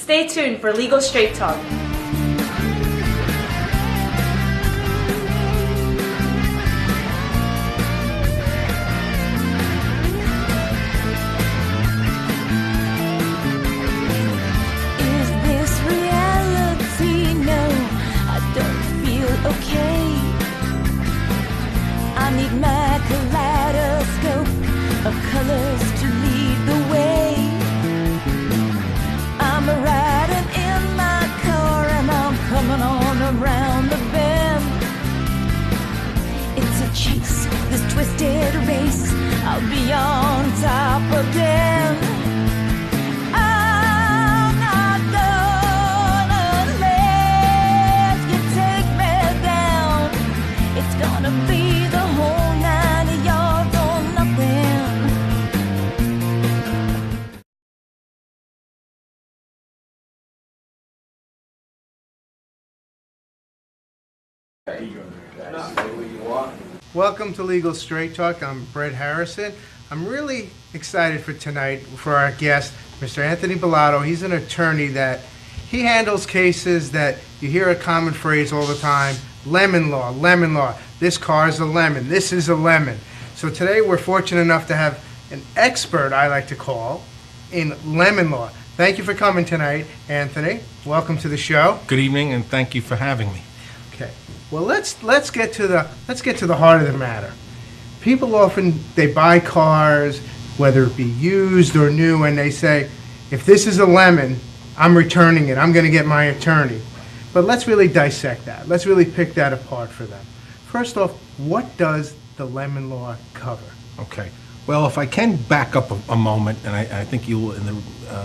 Stay tuned for Legal Straight Talk. Is this reality? No, I don't feel okay. I need my kaleidoscope of colors to lead the way. I'm riding in my car and I'm coming on around the bend. It's a chase, this twisted race. I'll be on top again. I'm not gonna let you take me down. It's gonna be the whole 9 yards or nothing. Welcome to Legal Straight Talk. I'm Brett Harrison. I'm really excited for tonight for our guest, Mr. Anthony Ballato. He's an attorney that he handles cases that you hear a common phrase all the time, lemon law, lemon law. This car is a lemon. This is a lemon. So today we're fortunate enough to have an expert, I like to call, in lemon law. Thank you for coming tonight, Anthony. Welcome to the show. Good evening, and thank you for having me. Okay. Well, let's get to the heart of the matter. People often they buy cars, whether it be used or new, and they say, if this is a lemon, I'm returning it. I'm going to get my attorney. But let's really dissect that. Let's really pick that apart for them. First off, what does the lemon law cover? Okay. Well, if I can back up a moment, and I think you and the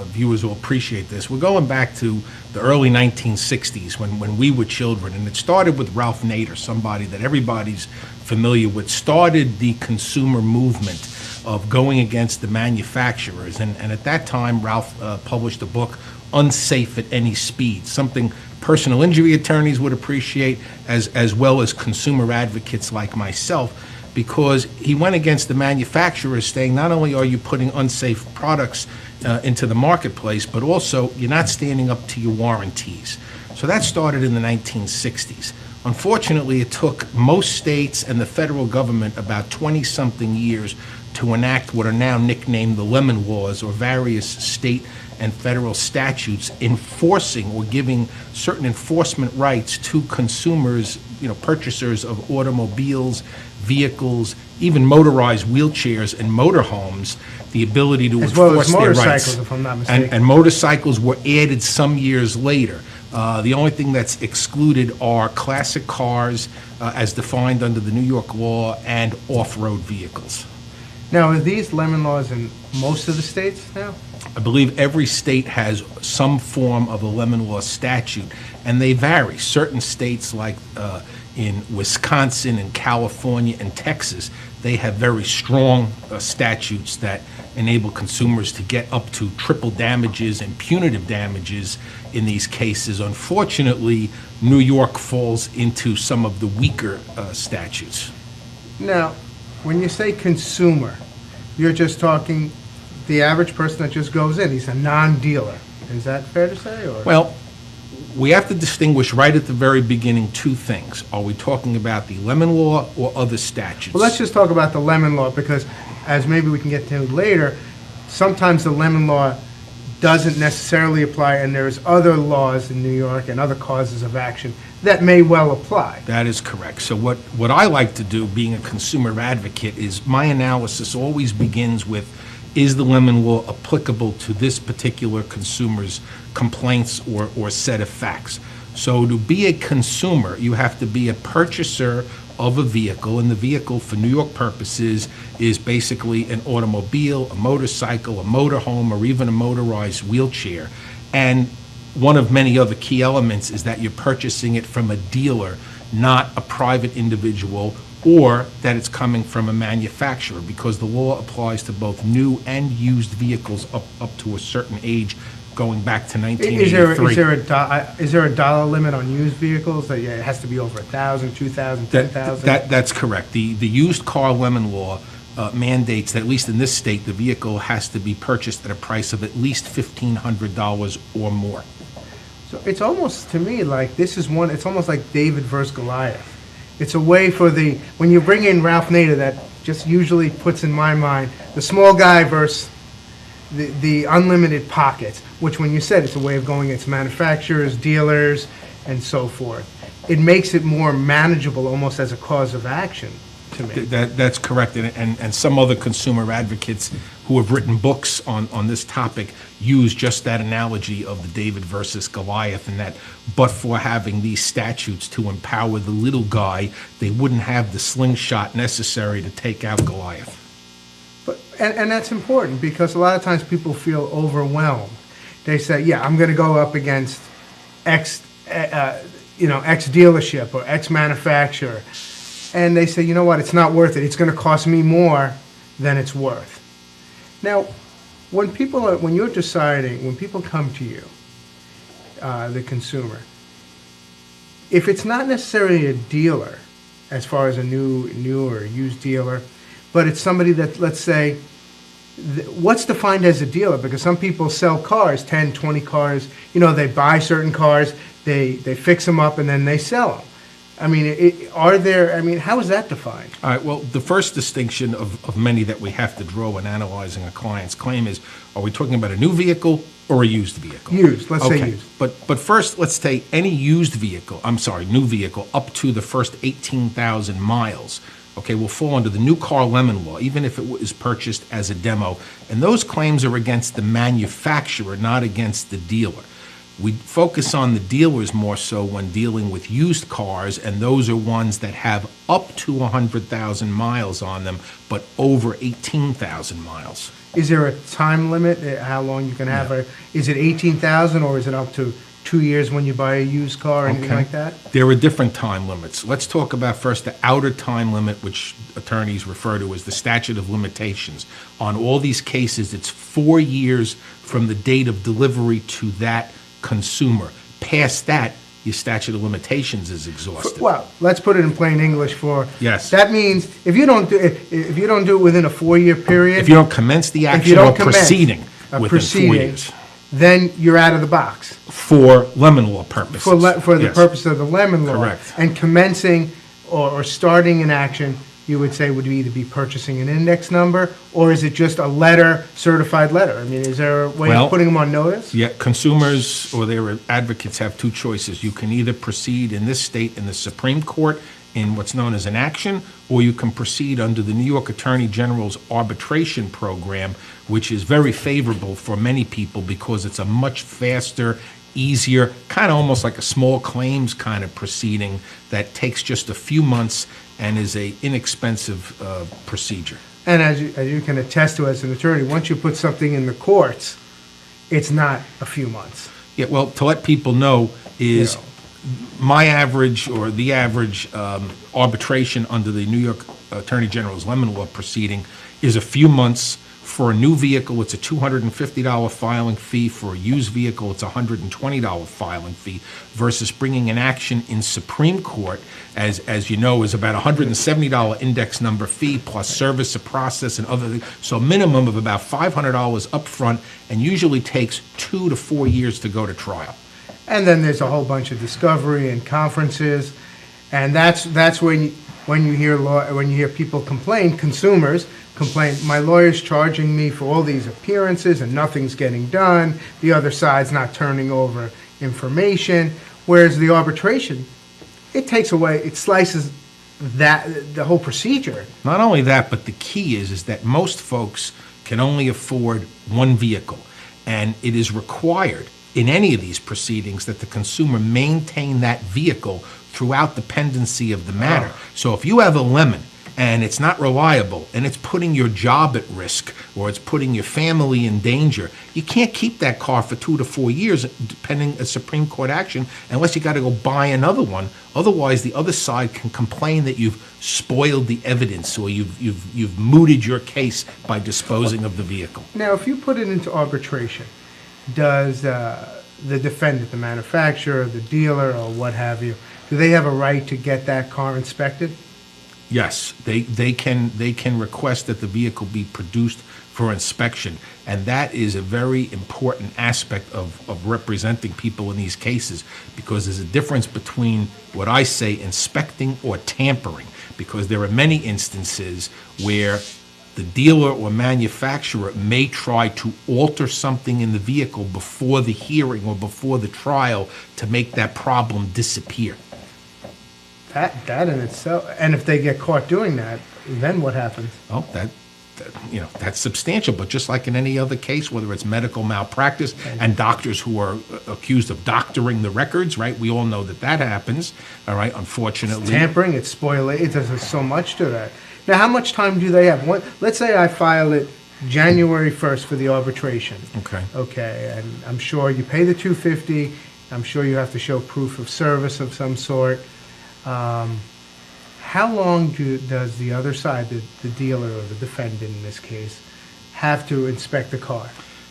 viewers will appreciate this, we're going back to the early 1960s when we were children, and it started with Ralph Nader, somebody that everybody's familiar with, started the consumer movement of going against the manufacturers. And at that time, Ralph published a book, Unsafe at Any Speed, something personal injury attorneys would appreciate, as well as consumer advocates like myself, because he went against the manufacturers, saying not only are you putting unsafe products into the marketplace, but also you're not standing up to your warranties. So that started in the 1960s. Unfortunately, it took most states and the federal government about 20-something years to enact what are now nicknamed the lemon laws, or various state and federal statutes enforcing or giving certain enforcement rights to consumers, purchasers of automobiles, vehicles, even motorized wheelchairs and motorhomes, the ability to enforce their rights. As well as motorcycles, if I'm not mistaken. And motorcycles were added some years later. The only thing that's excluded are classic cars, as defined under the New York law, and off-road vehicles. Now, are these lemon laws in most of the states now? I believe every state has some form of a lemon law statute, and they vary. Certain states, like in Wisconsin and California and Texas, they have very strong statutes that enable consumers to get up to triple damages and punitive damages in these cases. Unfortunately, New York falls into some of the weaker statutes. Now, when you say consumer, you're just talking the average person that just goes in. He's a non-dealer. Is that fair to say? Or? Well, we have to distinguish right at the very beginning two things. Are we talking about the lemon law or other statutes? Well, let's just talk about the lemon law, because as maybe we can get to later, sometimes the lemon law doesn't necessarily apply, and there's other laws in New York and other causes of action that may well apply. That is correct. So what I like to do, being a consumer advocate, is my analysis always begins with, is the lemon law applicable to this particular consumer's complaints or set of facts? So to be a consumer, you have to be a purchaser of a vehicle, and the vehicle for New York purposes is basically an automobile, a motorcycle, a motorhome, or even a motorized wheelchair. And one of many other key elements is that you're purchasing it from a dealer, not a private individual, or that it's coming from a manufacturer, because the law applies to both new and used vehicles up to a certain age, going back to 1983. Is there a dollar limit on used vehicles? That it has to be over $1,000, $2,000, $10,000? That's correct. The used car lemon law mandates that, at least in this state, the vehicle has to be purchased at a price of at least $1,500 or more. So it's almost, to me, like it's almost like David versus Goliath. It's a way for when you bring in Ralph Nader, that just usually puts in my mind the small guy versus the unlimited pockets, which when you said it's a way of going against manufacturers, dealers, and so forth. It makes it more manageable almost as a cause of action to me. That's correct, and some other consumer advocates who have written books on this topic use just that analogy of the David versus Goliath, and that but for having these statutes to empower the little guy, they wouldn't have the slingshot necessary to take out Goliath. And that's important because a lot of times people feel overwhelmed. They say, yeah, I'm going to go up against X, X dealership or X manufacturer. And they say, you know what, it's not worth it. It's going to cost me more than it's worth. Now, when people come to you, the consumer, if it's not necessarily a dealer, as far as a new or used dealer, but it's somebody that, let's say, what's defined as a dealer? Because some people sell cars, 10, 20 cars. They buy certain cars, they fix them up, and then they sell them. I mean, how is that defined? All right, well, the first distinction of many that we have to draw when analyzing a client's claim is, are we talking about a new vehicle or a used vehicle? Used, let's say used. But first, let's say any new vehicle up to the first 18,000 miles, okay, will fall under the new car lemon law, even if it is purchased as a demo. And those claims are against the manufacturer, not against the dealer. We focus on the dealers more so when dealing with used cars, and those are ones that have up to 100,000 miles on them, but over 18,000 miles. Is there a time limit, how long you can have is it 18,000 or is it up to 2 years when you buy a used car or anything like that? There are different time limits. Let's talk about first the outer time limit, which attorneys refer to as the statute of limitations. On all these cases, it's 4 years from the date of delivery to that consumer. Past that, your statute of limitations is exhausted. Well, let's put it in plain English Yes. That means if you don't do it within a 4-year period, if you don't commence the action or proceeding within 4 years, then you're out of the box. For lemon law purposes. For the purpose of the lemon law. Correct. And commencing or starting an action, you would say would either be purchasing an index number, or is it just a letter, certified letter? I mean, is there a way of putting them on notice? Yeah, consumers or their advocates have two choices. You can either proceed in this state in the Supreme Court in what's known as an action, or you can proceed under the New York Attorney General's arbitration program, which is very favorable for many people because it's a much faster, easier, kind of almost like a small claims kind of proceeding that takes just a few months and is a inexpensive procedure. And as you can attest to as an attorney, once you put something in the courts, it's not a few months. Yeah, well, to let people know is my average or the average arbitration under the New York Attorney General's lemon law proceeding is a few months. For a new vehicle, it's a $250 filing fee. For a used vehicle, it's a $120 filing fee, versus bringing an action in Supreme Court, as you know, is about a $170 index number fee plus service of process and other things. So a minimum of about $500 up front, and usually takes 2 to 4 years to go to trial. And then there's a whole bunch of discovery and conferences, and that's when you hear people complain, consumers complain, my lawyer's charging me for all these appearances and nothing's getting done, the other side's not turning over information, whereas the arbitration, it slices the whole procedure. Not only that, but the key is that most folks can only afford one vehicle, and it is required in any of these proceedings that the consumer maintain that vehicle throughout the pendency of the matter. So if you have a lemon and it's not reliable and it's putting your job at risk or it's putting your family in danger, you can't keep that car for 2 to 4 years pending a Supreme Court action unless you got to go buy another one. Otherwise, the other side can complain that you've spoiled the evidence or you've mooted your case by disposing of the vehicle. Now, if you put it into arbitration, does the defendant, the manufacturer, the dealer, or what have you, do they have a right to get that car inspected? Yes, they can request that the vehicle be produced for inspection, and that is a very important aspect of representing people in these cases, because there's a difference between what I say inspecting or tampering, because there are many instances where the dealer or manufacturer may try to alter something in the vehicle before the hearing or before the trial to make that problem disappear. That in itself, and if they get caught doing that, then what happens? Well, that's substantial, but just like in any other case, whether it's medical malpractice and doctors who are accused of doctoring the records, right? We all know that happens, all right, unfortunately. It's tampering, it's spoilage, there's so much to that. Now, how much time do they have? Let's say I file it January 1st for the arbitration. Okay. Okay, and I'm sure you pay the $250, I'm sure you have to show proof of service of some sort. How long does the other side, the dealer or the defendant in this case, have to inspect the car?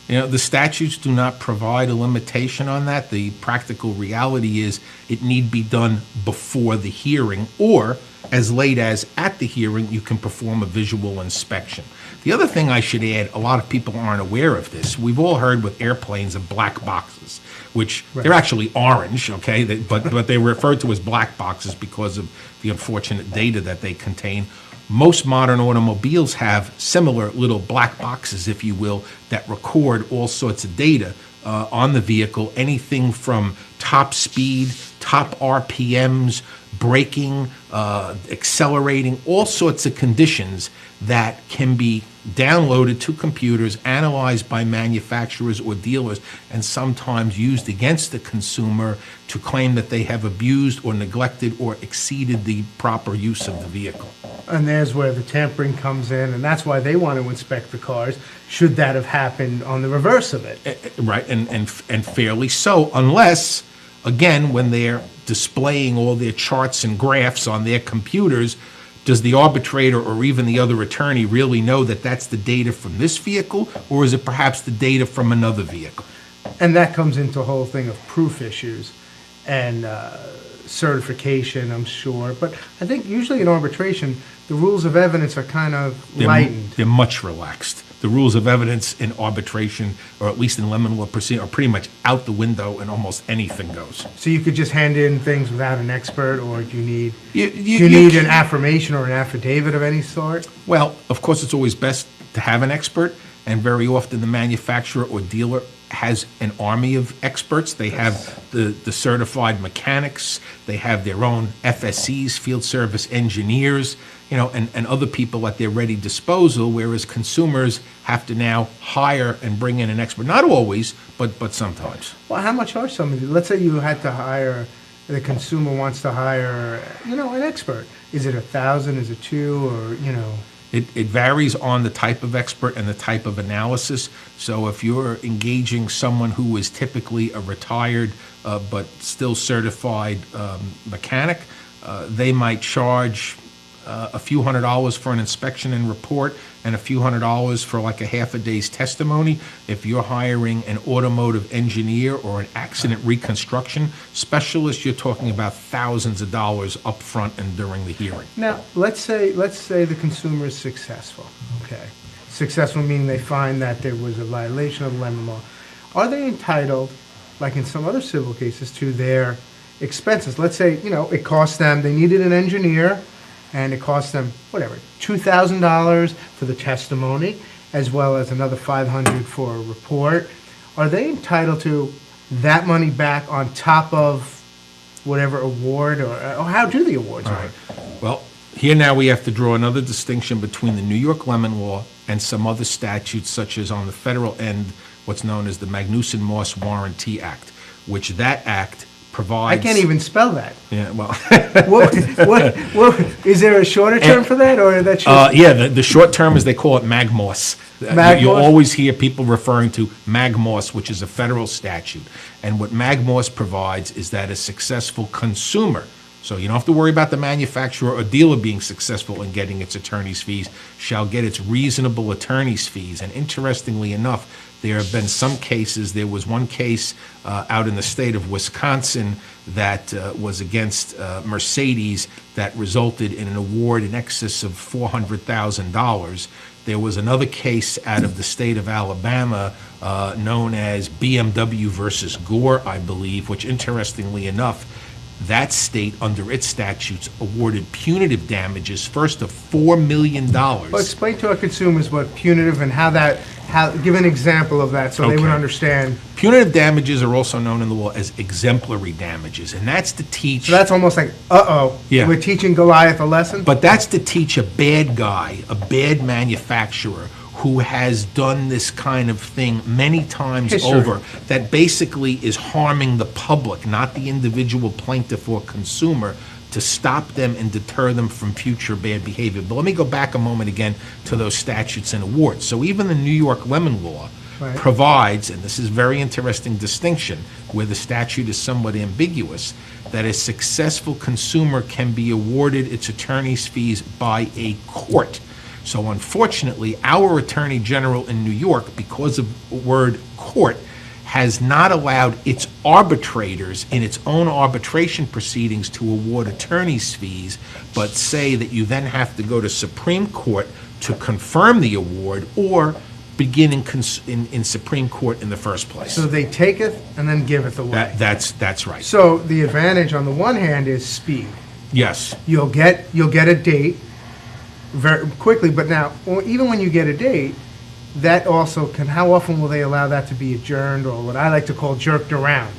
The statutes do not provide a limitation on that. The practical reality is it need be done before the hearing, or as late as at the hearing, you can perform a visual inspection. The other thing I should add, a lot of people aren't aware of this. We've all heard with airplanes of black boxes, which they're actually orange, okay, but they're referred to as black boxes because of the unfortunate data that they contain. Most modern automobiles have similar little black boxes, if you will, that record all sorts of data on the vehicle, anything from top speed, top RPMs, braking, accelerating, all sorts of conditions that can be downloaded to computers, analyzed by manufacturers or dealers, and sometimes used against the consumer to claim that they have abused or neglected or exceeded the proper use of the vehicle. And there's where the tampering comes in, and that's why they want to inspect the cars, should that have happened on the reverse of it. Right, and fairly so, unless, again, when they're displaying all their charts and graphs on their computers, does the arbitrator or even the other attorney really know that that's the data from this vehicle, or is it perhaps the data from another vehicle? And that comes into a whole thing of proof issues and certification, I'm sure. But I think usually in arbitration, the rules of evidence are kind of lightened. They're much relaxed. The rules of evidence in arbitration, or at least in lemon law proceeding, are pretty much out the window, and almost anything goes. So you could just hand in things without an expert, or do you need you need an affirmation or an affidavit of any sort? Well, of course, it's always best to have an expert, and very often the manufacturer or dealer has an army of experts. They have the certified mechanics, they have their own FSCs, field service engineers, and other people at their ready disposal, whereas consumers have to now hire and bring in an expert. Not always, but sometimes. Well, how much are some of these? Let's say you had to hire, the consumer wants to hire, an expert. Is it 1,000? Is it 2? Or, It varies on the type of expert and the type of analysis. So if you're engaging someone who is typically a retired but still certified mechanic, they might charge a few $100s for an inspection and report, and a few $100s for like a half a day's testimony. If you're hiring an automotive engineer or an accident reconstruction specialist, you're talking about thousands of dollars up front and during the hearing. Now, let's say the consumer is successful. Okay, successful meaning they find that there was a violation of lemon law. Are they entitled, like in some other civil cases, to their expenses? Let's say it cost them. They needed an engineer, and it cost them $2,000 for the testimony, as well as another $500 for a report. Are they entitled to that money back on top of whatever award, or how do the awards work? Well, here now we have to draw another distinction between the New York lemon law and some other statutes, such as on the federal end, what's known as the Magnuson-Moss Warranty Act, which that act provides. I can't even spell that. Yeah, well. what, is there a shorter term for that, or that's just... The short term is they call it MAGMOS. You always hear people referring to MAGMOS, which is a federal statute. And what MAGMOS provides is that a successful consumer, so you don't have to worry about the manufacturer or dealer being successful in getting its attorney's fees, shall get its reasonable attorney's fees. And interestingly enough, There have been some cases. There was one case out in the state of Wisconsin that was against Mercedes that resulted in an award in excess of $400,000. There was another case out of the state of Alabama known as BMW versus Gore, I believe, which, interestingly enough, that state, under its statutes, awarded punitive damages first of $4 million. Well, explain to our consumers what punitive and give an example of that so they would Okay. understand. Punitive damages are also known in the law as exemplary damages, and that's to teach. So that's almost like, Yeah. we're teaching Goliath a lesson? But that's to teach a bad guy, a bad manufacturer who has done this kind of thing many times History. over, that basically is harming the public, not the individual plaintiff or consumer, to stop them and deter them from future bad behavior. But let me go back a moment again to those statutes and awards. So even the New York Lemon Law Right. provides, and this is a very interesting distinction, where the statute is somewhat ambiguous, that a successful consumer can be awarded its attorney's fees by a court. So unfortunately, our Attorney General in New York, because of the word court, has not allowed its arbitrators in its own arbitration proceedings to award attorney's fees, but say that you then have to go to Supreme Court to confirm the award or begin in Supreme Court in the first place. So they take it and then give it away. That's right. So the advantage on the one hand is speed. Yes. You'll get a date very quickly, but now, even when you get a date, that also how often will they allow that to be adjourned, or what I like to call jerked around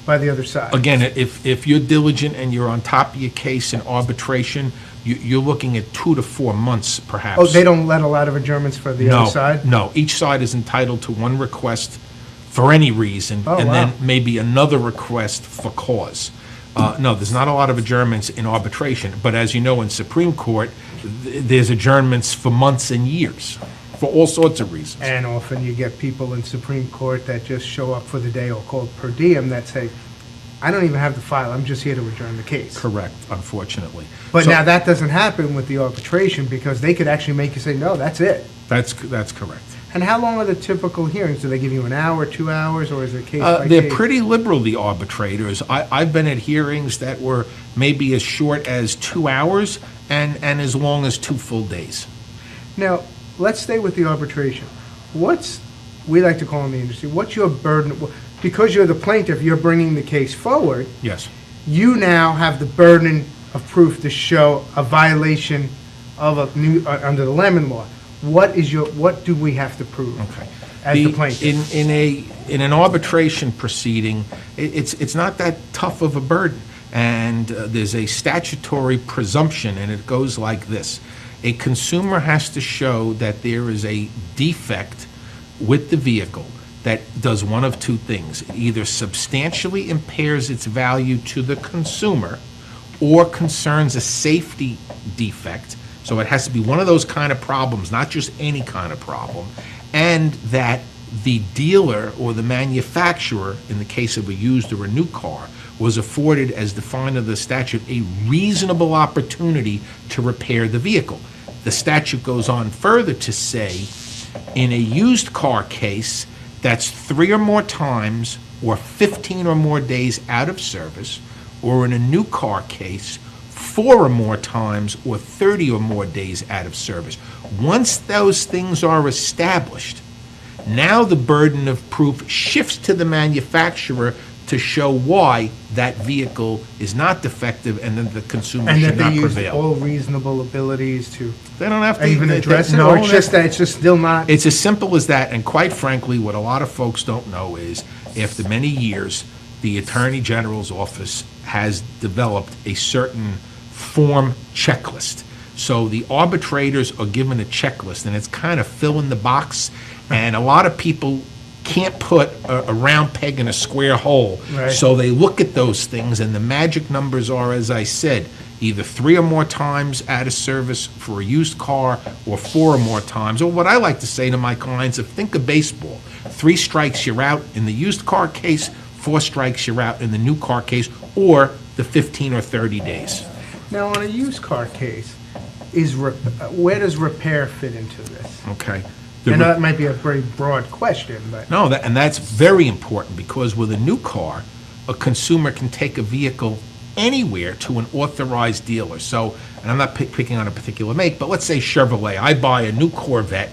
by the other side? Again, if you're diligent and you're on top of your case in arbitration, you're looking at 2 to 4 months, perhaps. Oh, they don't let a lot of adjournments for the other side? No, each side is entitled to one request for any reason, Oh, and wow. then maybe another request for cause. No, there's not a lot of adjournments in arbitration, but as you know, in Supreme Court, there's adjournments for months and years, for all sorts of reasons. And often you get people in Supreme Court that just show up for the day, or called per diem, that say, I don't even have the file, I'm just here to adjourn the case. Correct, unfortunately. But So- now that doesn't happen with the arbitration, because they could actually make you say, no, that's it. That's correct. And how long are the typical hearings? Do they give you an hour, 2 hours, or is it case by They're case? pretty liberal, the arbitrators. I've been at hearings that were maybe as short as 2 hours and as long as 2 full days. Now, let's stay with the arbitration. We like to call in the industry, what's your burden? Because you're the plaintiff, you're bringing the case forward, Yes. you now have the burden of proof to show a violation of under the Lemon Law. What do we have to prove? Okay. As the plaintiff? In an arbitration proceeding, it's not that tough of a burden. And there's a statutory presumption, and it goes like this. A consumer has to show that there is a defect with the vehicle that does one of two things. It either substantially impairs its value to the consumer or concerns a safety defect. So it has to be one of those kind of problems, not just any kind of problem, and that the dealer or the manufacturer, in the case of a used or a new car, was afforded, as defined in the statute, a reasonable opportunity to repair the vehicle. The statute goes on further to say, in a used car case that's 3 or more times or 15 or more days out of service, or in a new car case, 4 or more times or 30 or more days out of service. Once those things are established, now the burden of proof shifts to the manufacturer to show why that vehicle is not defective and that the consumer And should that they not use prevail. all reasonable abilities to They don't have to even address it, no, or it's just that it's just still not? It's as simple as that, and quite frankly, what a lot of folks don't know is, after many years, the Attorney General's office has developed a certain form checklist. So the arbitrators are given a checklist, and it's kind of fill in the box, and a lot of people can't put a round peg in a square hole. Right. So they look at those things, and the magic numbers are, as I said, either 3 or more times out of service for a used car, or 4 or more times. Or what I like to say to my clients, think of baseball. 3 strikes, you're out in the used car case, 4 strikes, you're out in the new car case, or the 15 or 30 days. Now, on a used car case, where does repair fit into this? Okay. I know that might be a very broad question, but No, and that's very important, because with a new car, a consumer can take a vehicle anywhere to an authorized dealer. So, and I'm not picking on a particular make, but let's say Chevrolet. I buy a new Corvette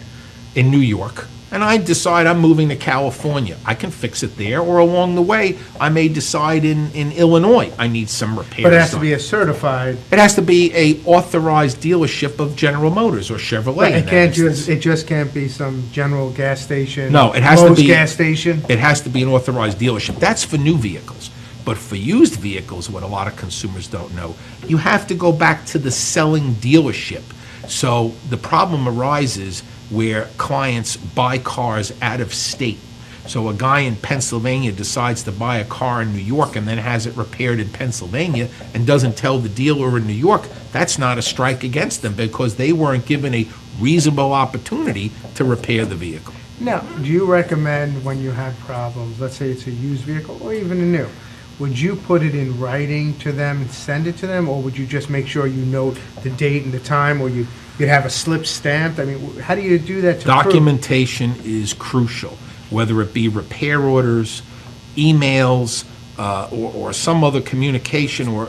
in New York, and I decide I'm moving to California. I can fix it there, or along the way, I may decide in Illinois I need some repairs. but it has to done. be a certified. It has to be a authorized dealership of General Motors or Chevrolet. Right, in it that can't instance. just, it just can't be some general gas station. No, it has to Lowe's be- gas station. It has to be an authorized dealership. That's for new vehicles. But for used vehicles, what a lot of consumers don't know, you have to go back to the selling dealership. So the problem arises where clients buy cars out of state. So a guy in Pennsylvania decides to buy a car in New York and then has it repaired in Pennsylvania and doesn't tell the dealer in New York. That's not a strike against them, because they weren't given a reasonable opportunity to repair the vehicle. Now, do you recommend when you have problems, let's say it's a used vehicle or even a new, would you put it in writing to them and send it to them, or would you just make sure you note the date and the time, or you'd have a slip stamped? I mean, how do you do that to prove? Documentation is crucial, whether it be repair orders, emails, or some other communication, or,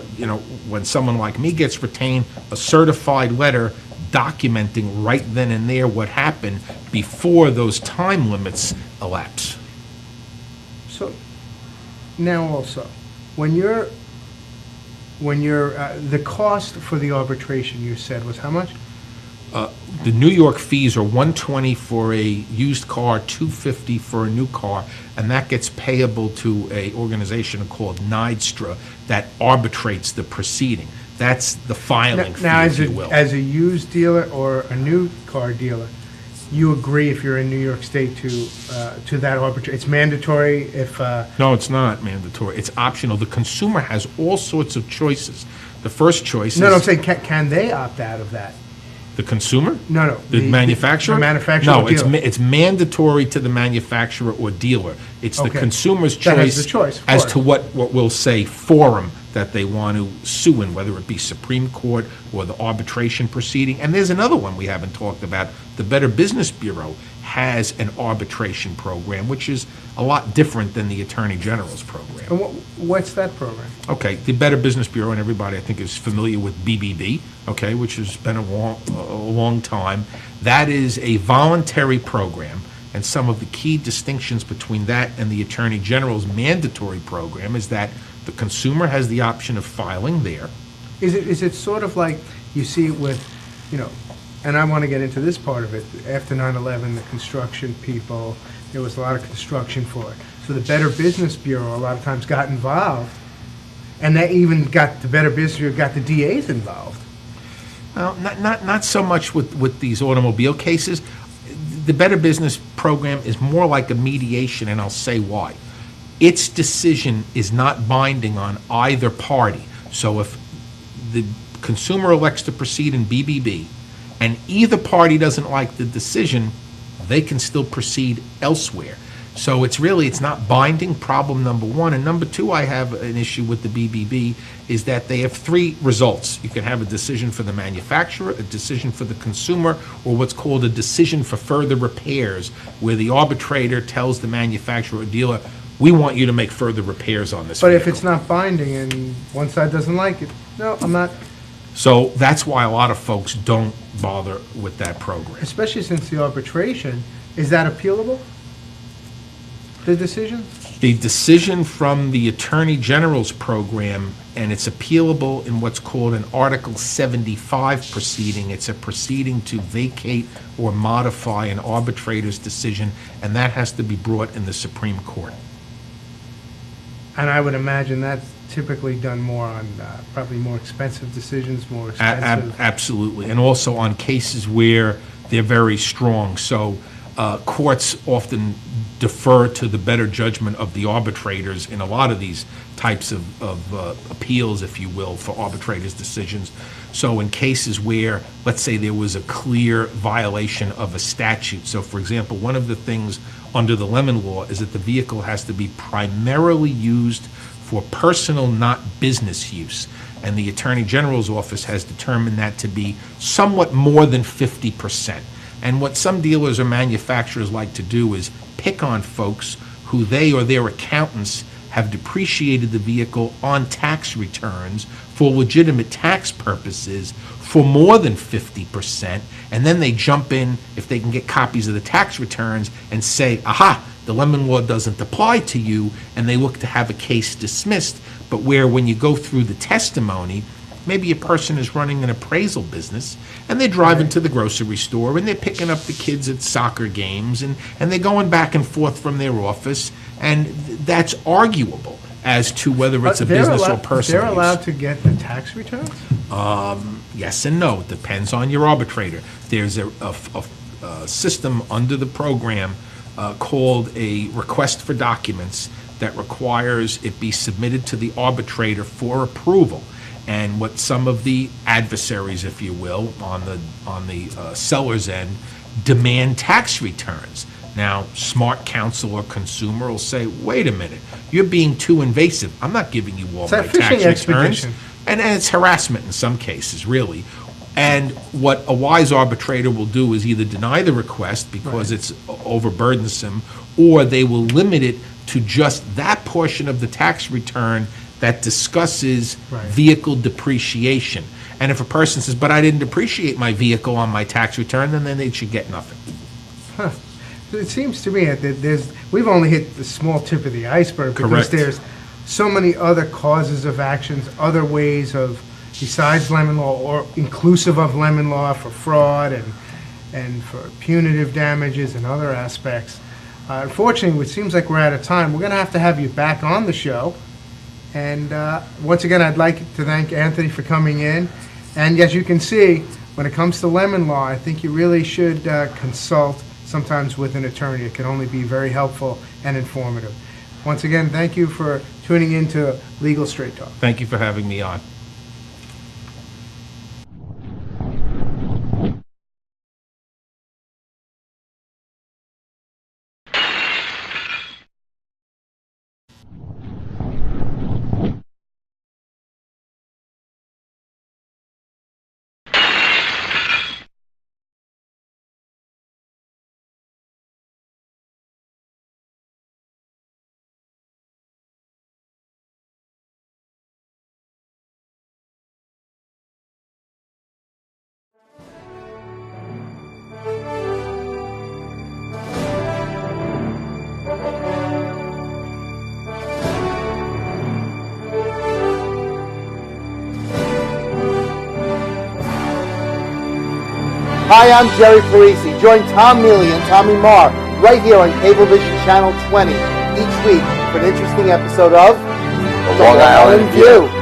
when someone like me gets retained, a certified letter documenting right then and there what happened before those time limits elapse. So, now also, when you're, the cost for the arbitration you said was how much? The New York fees are $120 for a used car, $250 for a new car, and that gets payable to a organization called NYDSTRA that arbitrates the proceeding. That's the filing fee, Now, if you will. as a used dealer or a new car dealer, you agree if you're in New York State to that arbitration? It's mandatory if, No, it's not mandatory. It's optional. The consumer has all sorts of choices. The first choice is... no, I'm saying, can they opt out of that? The consumer? No. The manufacturer? The manufacturer No, or dealer? it's mandatory to the manufacturer or dealer. It's the Okay. consumer's That has choice the choice, of as course. to what we'll say forum that they want to sue in, whether it be Supreme Court or the arbitration proceeding. And there's another one we haven't talked about. The Better Business Bureau has an arbitration program, which is a lot different than the Attorney General's program. And what's that program? Okay, the Better Business Bureau, and everybody I think is familiar with BBB, okay, which has been a long time. That is a voluntary program, and some of the key distinctions between that and the Attorney General's mandatory program is that the consumer has the option of filing there. Is it sort of like you see it with, and I want to get into this part of it, after 9/11, the construction people, there was a lot of construction for it. So the Better Business Bureau a lot of times got involved, and they even got the Better Business Bureau, got the DAs involved. Well, not so much with these automobile cases. The Better Business Program is more like a mediation, and I'll say why. Its decision is not binding on either party. So if the consumer elects to proceed in BBB, and either party doesn't like the decision, they can still proceed elsewhere. So it's not binding, problem number one. And number two, I have an issue with the BBB, is that they have three results. You can have a decision for the manufacturer, a decision for the consumer, or what's called a decision for further repairs, where the arbitrator tells the manufacturer or dealer, we want you to make further repairs on this But vehicle. if it's not binding and one side doesn't like it, no, I'm not, So that's why a lot of folks don't bother with that program. especially since the arbitration, is that appealable? The decision? The decision from the Attorney General's program, and it's appealable in what's called an Article 75 proceeding. It's a proceeding to vacate or modify an arbitrator's decision, and that has to be brought in the Supreme Court. And I would imagine that's typically done more on probably more expensive decisions, more expensive. Absolutely, and also on cases where they're very strong. So courts often defer to the better judgment of the arbitrators in a lot of these types of appeals, if you will, for arbitrators' decisions. So in cases where, let's say, there was a clear violation of a statute. So, for example, one of the things under the Lemon Law is that the vehicle has to be primarily used for personal, not business use. And the Attorney General's office has determined that to be somewhat more than 50%. And what some dealers or manufacturers like to do is pick on folks who they or their accountants have depreciated the vehicle on tax returns for legitimate tax purposes for more than 50%, and then they jump in, if they can get copies of the tax returns, and say, aha, the lemon law doesn't apply to you, and they look to have a case dismissed. But where when you go through the testimony, maybe a person is running an appraisal business, and they're driving to the grocery store, and they're picking up the kids at soccer games, and they're going back and forth from their office, and that's arguable as to whether it's a business or personal They're use. allowed to get the tax returns? Yes and no. It depends on your arbitrator. There's a system under the program called a request for documents that requires it be submitted to the arbitrator for approval. And what some of the adversaries, if you will, on the seller's end, demand tax returns. Now, smart counsel or consumer will say, wait a minute, you're being too invasive. I'm not giving you all It's a my tax fishing returns. expedition. And it's harassment in some cases, really. And what a wise arbitrator will do is either deny the request because it's overburdensome, or they will limit it to just that portion of the tax return that discusses vehicle depreciation. And if a person says, but I didn't depreciate my vehicle on my tax return, then they should get nothing. Huh. It seems to me that we've only hit the small tip of the iceberg because Correct. there's so many other causes of actions, other ways of, besides lemon law or inclusive of lemon law for fraud and for punitive damages and other aspects. Unfortunately, it seems like we're out of time. We're going to have you back on the show. And once again, I'd like to thank Anthony for coming in. And as you can see, when it comes to lemon law, I think you really should consult sometimes with an attorney. It can only be very helpful and informative. Once again, thank you for tuning in to Legal Straight Talk. Thank you for having me on. Hi, I'm Jerry Parisi. Join Tom Mealy and Tommy Marr right here on Cablevision Channel 20 each week for an interesting episode of The Long Island View.